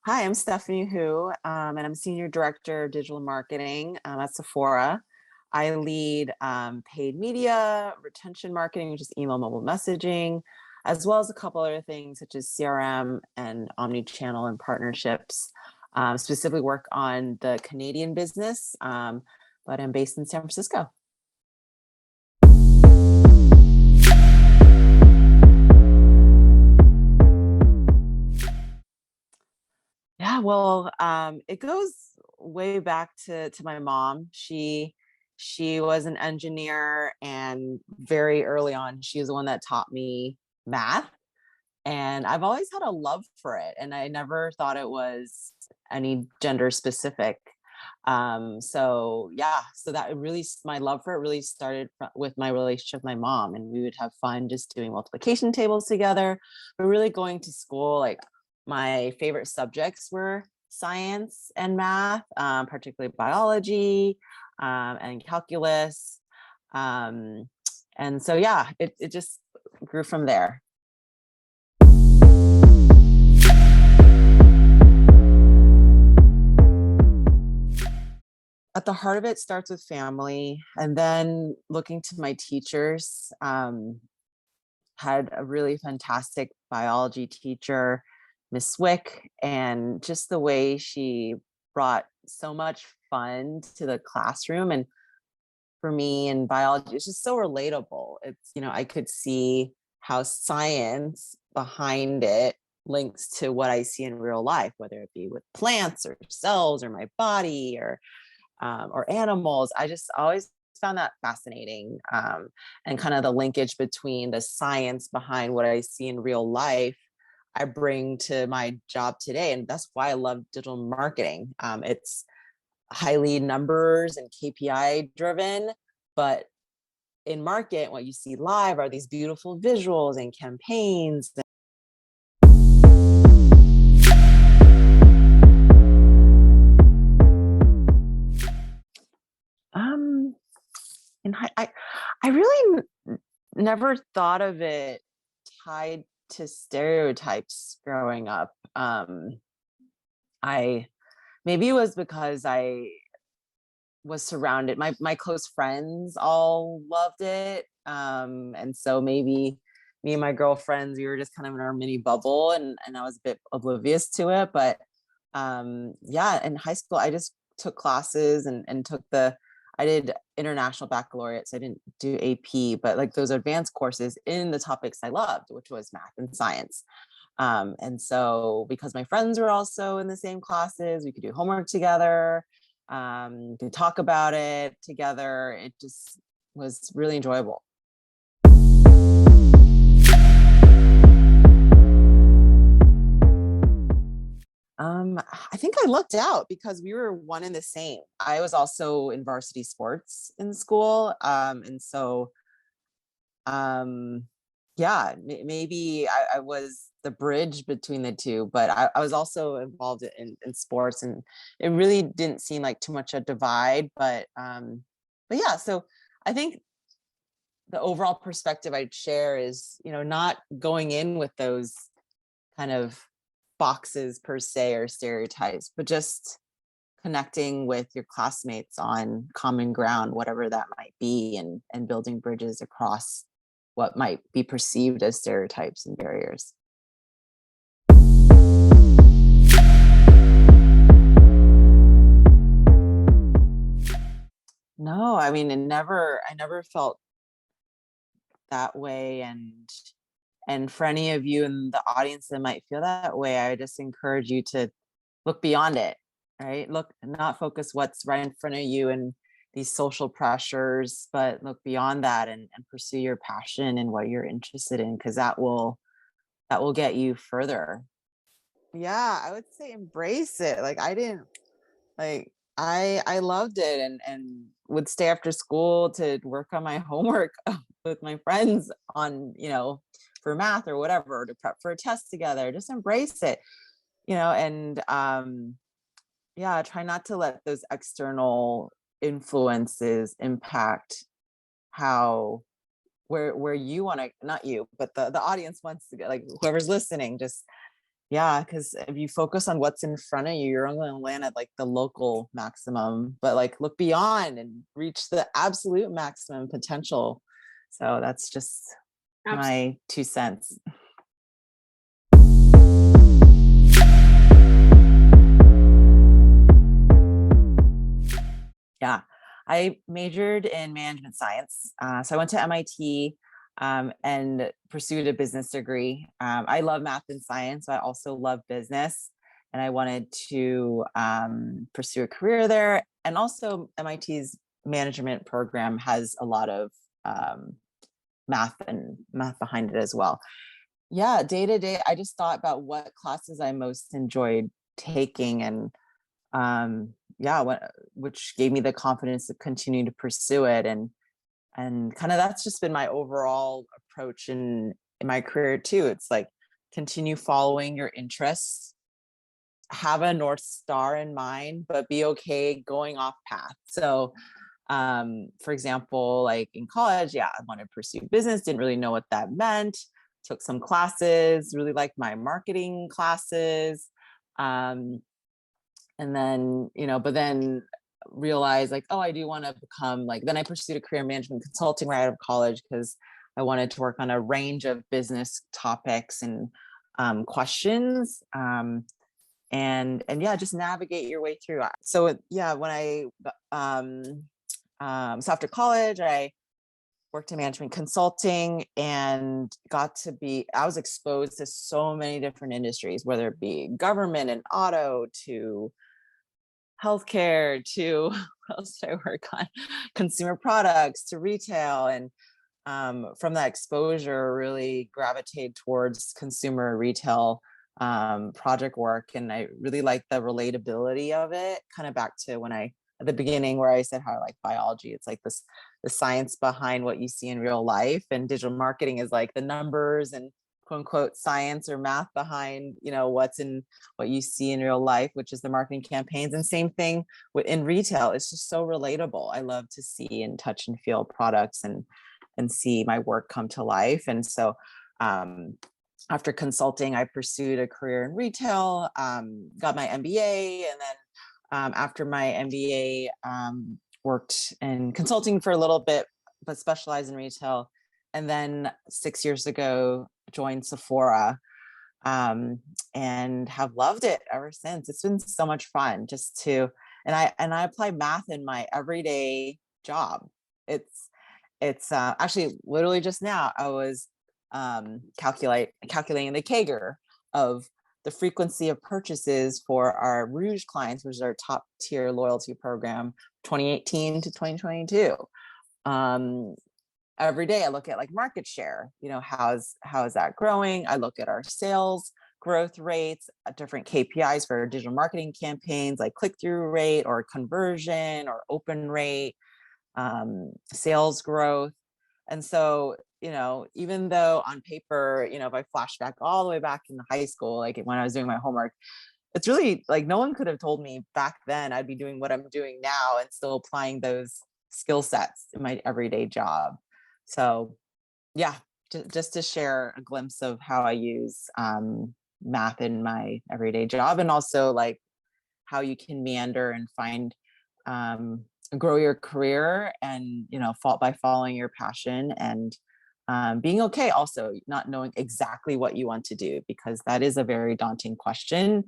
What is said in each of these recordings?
Hi, I'm Stephanie Hu, and I'm Senior Director of Digital Marketing at Sephora. I lead paid media, retention marketing, which is email, mobile messaging, as well as a couple other things such as CRM and omni-channel and partnerships. Specifically work on the Canadian business, but I'm based in San Francisco. Yeah, well, it goes way back to my mom. She was an engineer, and very early on, she was the one that taught me math. And I've always had a love for it, and I never thought it was any gender specific. So yeah, so that really my love for it really started with my relationship with my mom, and we would have fun just doing multiplication tables together. But really going to school, like my favorite subjects were science and math, particularly biology and calculus. Um, and so yeah, it just grew from there. At the heart of it starts with family, and then looking to my teachers. Had a really fantastic biology teacher, Miss Wick, and just the way she brought so much fun to the classroom. And for me in biology, it's just so relatable. I could see how science behind it links to what I see in real life, whether it be with plants or cells or my body or animals. I just always found that fascinating, and kind of the linkage between the science behind what I see in real life I bring to my job today. And that's why I love digital marketing. It's highly numbers and KPI driven, but in market, what you see live are these beautiful visuals and campaigns. Um, and I really never thought of it tied to stereotypes growing up. I Maybe it was because I was surrounded, my close friends all loved it. And so maybe me and my girlfriends, we were just kind of in our mini bubble, and I was a bit oblivious to it. But yeah, in high school, I just took classes and took I did international baccalaureate, so I didn't do AP, but like those advanced courses in the topics I loved, which was math and science. And so because my friends were also in the same classes, we could do homework together, could talk about it together. It just was really enjoyable. I think I lucked out because we were one and the same. I was also in varsity sports in school. And so um yeah, maybe I was the bridge between the two, but I was also involved in sports, and it really didn't seem like too much a divide. But yeah, so I think the overall perspective I'd share is, not going in with those kind of boxes per se or stereotypes, but just connecting with your classmates on common ground, whatever that might be, and building bridges across what might be perceived as stereotypes and barriers. No, I mean, I never felt that way. And for any of you in the audience that might feel that way, I just encourage you to look beyond it, right? Look, not focus what's right in front of you and these social pressures, but look beyond that, and pursue your passion and what you're interested in, because that will get you further. Yeah, I would say embrace it. Like I didn't like I loved it, and would stay after school to work on my homework with my friends on, for math or whatever, or to prep for a test together. Just embrace it, and yeah, try not to let those external influences impact how where you want to, not you, but the audience wants to go, like whoever's listening, just Yeah, because if you focus on what's in front of you, you're only going to land at like the local maximum, but like look beyond and reach the absolute maximum potential. So that's just my 2 cents. Yeah, I majored in management science. So I went to MIT and pursued a business degree. I love math and science, so I also love business. And I wanted to pursue a career there. And also, MIT's management program has a lot of um, math behind it as well. Yeah, day to day, I just thought about what classes I most enjoyed taking, and yeah, which gave me the confidence to continue to pursue it. And kind of that's just been my overall approach in my career too. It's like continue following your interests, have a North Star in mind, but be okay going off path. So for example, like in college, yeah, I wanted to pursue business, didn't really know what that meant, took some classes, really liked my marketing classes. Um, and then but then realized like, oh, I do want to become like, then I pursued a career in management consulting right out of college because I wanted to work on a range of business topics and questions, and yeah, just navigate your way through. So yeah, when I so after college I worked in management consulting and I was exposed to so many different industries, whether it be government and auto to healthcare to what else did I work on? Consumer products to retail. And from that exposure, really gravitated towards consumer retail project work. And I really like the relatability of it, kind of back to when at the beginning where I said how I like biology. It's like the science behind what you see in real life. And digital marketing is like the numbers and quote unquote science or math behind, what's in what you see in real life, which is the marketing campaigns. And same thing in retail. It's just so relatable. I love to see and touch and feel products and see my work come to life. And so after consulting, I pursued a career in retail, got my MBA, and then after my MBA, worked in consulting for a little bit, but specialized in retail. And then 6 years ago, joined Sephora, and have loved it ever since. It's been so much fun and I apply math in my everyday job. It's actually literally just now I was calculating the CAGR of the frequency of purchases for our Rouge clients, which is our top tier loyalty program, 2018 to 2022. Every day I look at like market share, how is that growing? I look at our sales growth rates, different KPIs for digital marketing campaigns, like click-through rate or conversion or open rate, sales growth. And so, even though on paper, if I flash back all the way back in high school, like when I was doing my homework, it's really like no one could have told me back then I'd be doing what I'm doing now and still applying those skill sets in my everyday job. So yeah, just to share a glimpse of how I use math in my everyday job, and also like how you can meander and find grow your career, and by following your passion, and being okay also not knowing exactly what you want to do, because that is a very daunting question.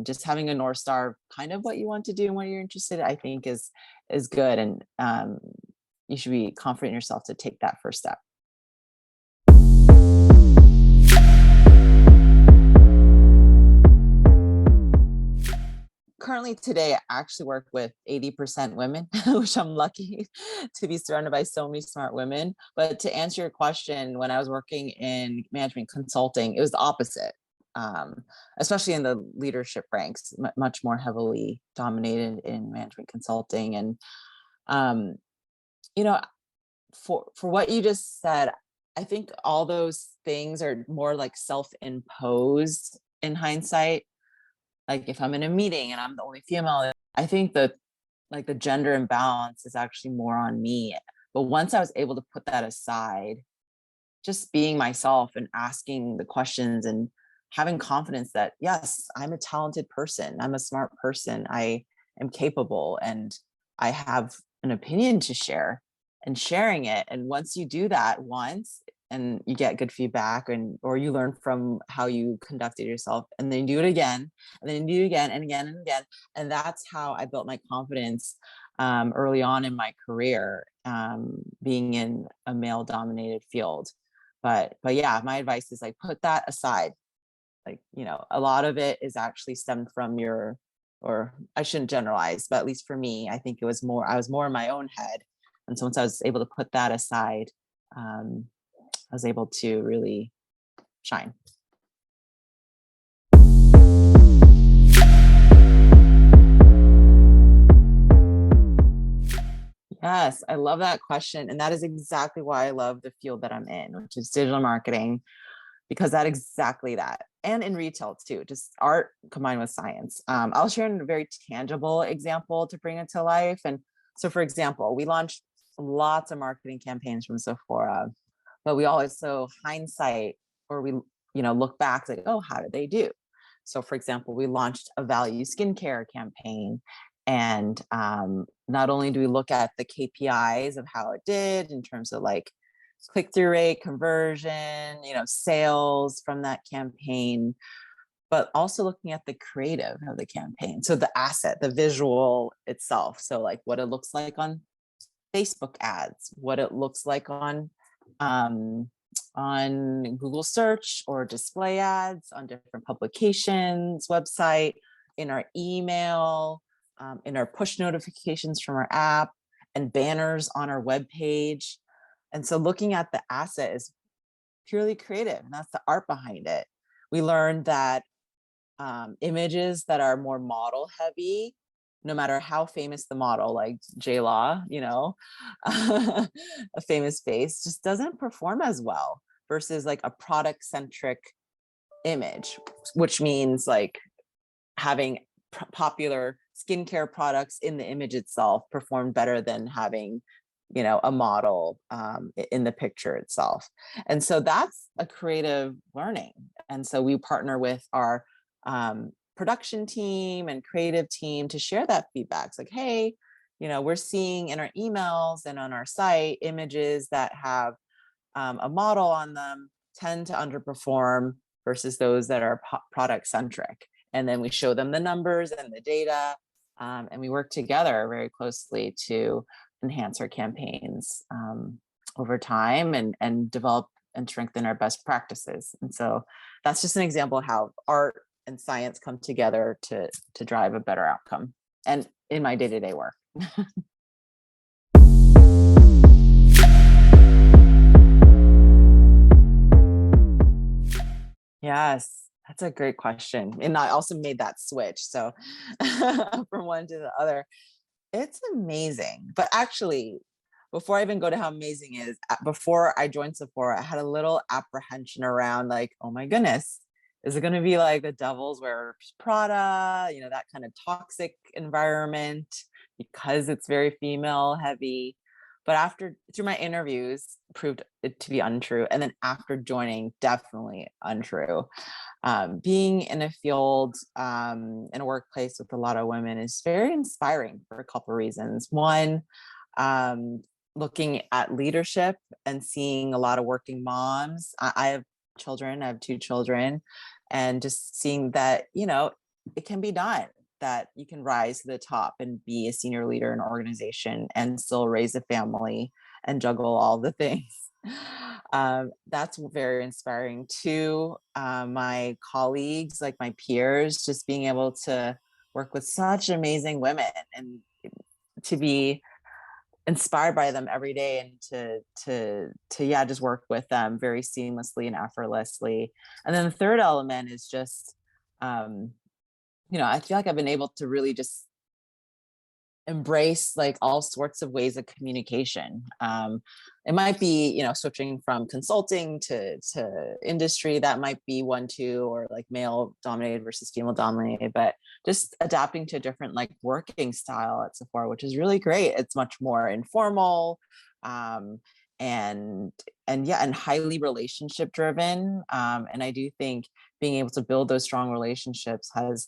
Just having a North Star kind of what you want to do and what you're interested in, I think is good, and you should be confident in yourself to take that first step. Currently today, I actually work with 80% women, which I'm lucky to be surrounded by so many smart women. But to answer your question, when I was working in management consulting, it was the opposite, especially in the leadership ranks, much more heavily dominated in management consulting. And, you know, for what you just said, I think all those things are more like self-imposed in hindsight. Like if I'm in a meeting and I'm the only female, I think that like the gender imbalance is actually more on me. But once I was able to put that aside, just being myself and asking the questions and having confidence that, yes, I'm a talented person, I'm a smart person, I am capable, and I have an opinion to share, and sharing it. And once you do that once and you get good feedback, and or you learn from how you conducted yourself, and then you do it again, and then you do it again and again and again. And that's how I built my confidence early on in my career, being in a male dominated field. But yeah, my advice is like, put that aside. Like, a lot of it is actually stemmed from your, or I shouldn't generalize, but at least for me, I think I was more in my own head. And so once I was able to put that aside, I was able to really shine. Yes, I love that question. And that is exactly why I love the field that I'm in, which is digital marketing, because that exactly that. And in retail too, just art combined with science. I'll share a very tangible example to bring it to life. And so, for example, we launched lots of marketing campaigns from Sephora, but we always, so hindsight, or we, look back like, oh, how did they do? So, for example, we launched a value skincare campaign. And not only do we look at the KPIs of how it did in terms of like click-through rate, conversion, sales from that campaign, but also looking at the creative of the campaign. So the asset, the visual itself. So like what it looks like on Facebook ads, what it looks like um, on Google search or display ads, on different publications, website, in our email, in our push notifications from our app, and banners on our web page. And so looking at the asset is purely creative, and that's the art behind it. We learned that images that are more model heavy, no matter how famous the model, like J Law, a famous face, just doesn't perform as well versus like a product centric image, which means like having popular skincare products in the image itself perform better than having a model in the picture itself. And so that's a creative learning. And so we partner with our production team and creative team to share that feedback. It's like, hey, we're seeing in our emails and on our site images that have a model on them tend to underperform versus those that are product centric. And then we show them the numbers and the data, and we work together very closely to enhance our campaigns over time, and develop and strengthen our best practices. And so that's just an example of how art and science come together to drive a better outcome, and in my day-to-day work. Yes, that's a great question. And I also made that switch. So from one to the other, it's amazing. But actually, before I even go to how amazing it is, before I joined Sephora, I had a little apprehension around like, oh my goodness, is it going to be like the Devil's Wears Prada, that kind of toxic environment because it's very female heavy. But through my interviews, proved it to be untrue. And then after joining, definitely untrue. Being in a field, in a workplace with a lot of women is very inspiring for a couple of reasons. One, looking at leadership and seeing a lot of working moms. I have children, I have 2 children, and just seeing that, it can be done, that you can rise to the top and be a senior leader in an organization and still raise a family and juggle all the things. That's very inspiring to my colleagues, like my peers, just being able to work with such amazing women and to be inspired by them every day, and to yeah, just work with them very seamlessly and effortlessly. And then the third element is just I feel like I've been able to really just embrace like all sorts of ways of communication. It might be, switching from consulting to industry, that might be one too, or like male dominated versus female dominated, but just adapting to a different like working style at Sephora, which is really great. It's much more informal, and yeah, and highly relationship driven. And I do think being able to build those strong relationships has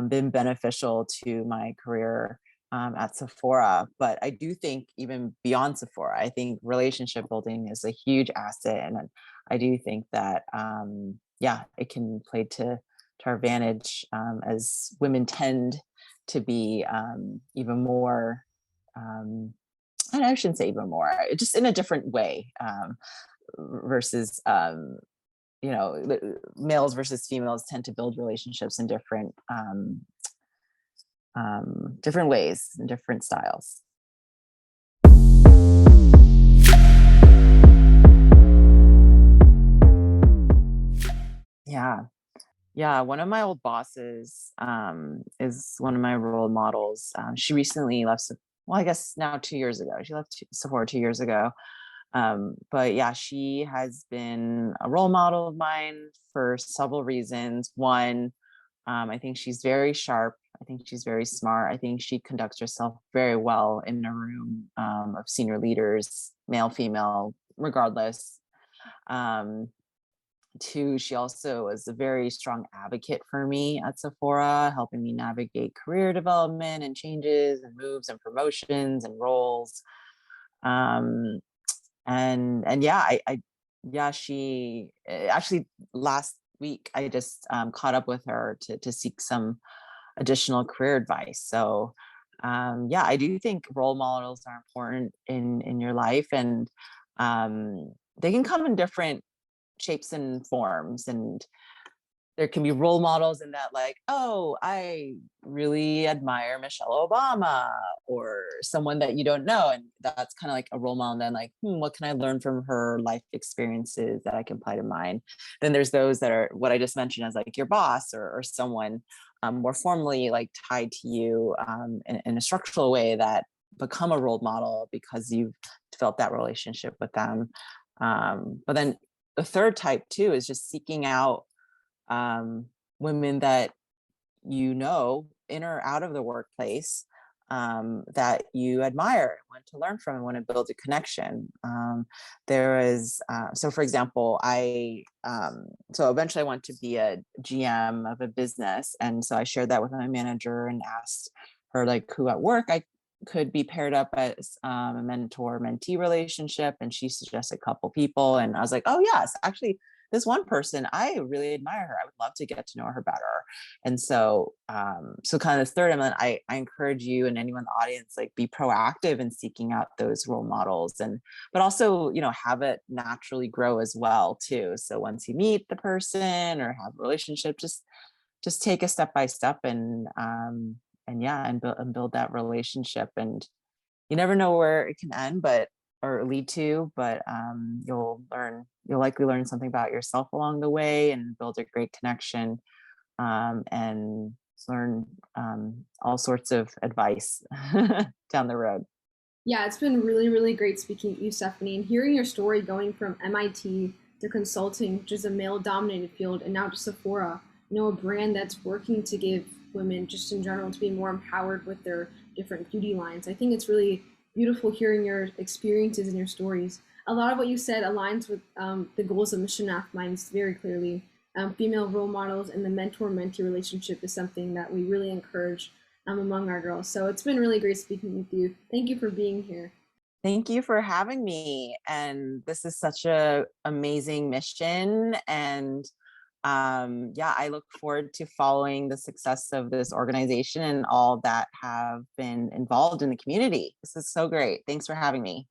been beneficial to my career at Sephora. But I do think even beyond Sephora, I think relationship building is a huge asset. And I do think that, yeah, it can play to our advantage as women tend to be even more, I shouldn't say even more, just in a different way versus, males versus females tend to build relationships in different ways and different styles. Yeah. Yeah, one of my old bosses is one of my role models. She recently left, well, I guess now 2 years ago. She left Sephora 2 years ago. But yeah, she has been a role model of mine for several reasons. One, I think she's very sharp. I think she's very smart. I think she conducts herself very well in a room of senior leaders, male, female, regardless. Um, Two, she also is a very strong advocate for me at Sephora, helping me navigate career development and changes and moves and promotions and roles. Um, and yeah, yeah, she actually last week I just caught up with her to seek some additional career advice. So yeah, I do think role models are important in your life, and they can come in different shapes and forms. And there can be role models in that, like, oh, I really admire Michelle Obama, or someone that you don't know, and that's kind of like a role model. And then like, what can I learn from her life experiences that I can apply to mine? Then there's those that are what I just mentioned as like your boss, or someone more formally like tied to you in a structural way, that become a role model because you've developed that relationship with them. But then the third type too is just seeking out women that in or out of the workplace, that you admire, want to learn from, and want to build a connection. There is, so for example, so eventually I want to be a GM of a business. And so I shared that with my manager and asked her like who at work I could be paired up as a mentor-mentee relationship. And she suggested a couple people. And I was like, oh yes, actually, this one person, I really admire her. I would love to get to know her better. And so, so kind of this third element, I encourage you and anyone in the audience, like be proactive in seeking out those role models, but also, have it naturally grow as well too. So once you meet the person or have a relationship, just take a step by step and yeah, and build that relationship. And you never know where it can end, or lead to, but you'll likely learn something about yourself along the way and build a great connection, and learn all sorts of advice down the road. Yeah, it's been really, really great speaking to you, Stephanie, and hearing your story going from MIT to consulting, which is a male dominated field, and now to Sephora, a brand that's working to give women, just in general, to be more empowered with their different beauty lines. I think it's really beautiful hearing your experiences and your stories. A lot of what you said aligns with the goals of Mission MathMinds very clearly. Female role models and the mentor-mentee relationship is something that we really encourage among our girls. So it's been really great speaking with you. Thank you for being here. Thank you for having me. And this is such a amazing mission. And yeah, I look forward to following the success of this organization and all that have been involved in the community. This is so great. Thanks for having me.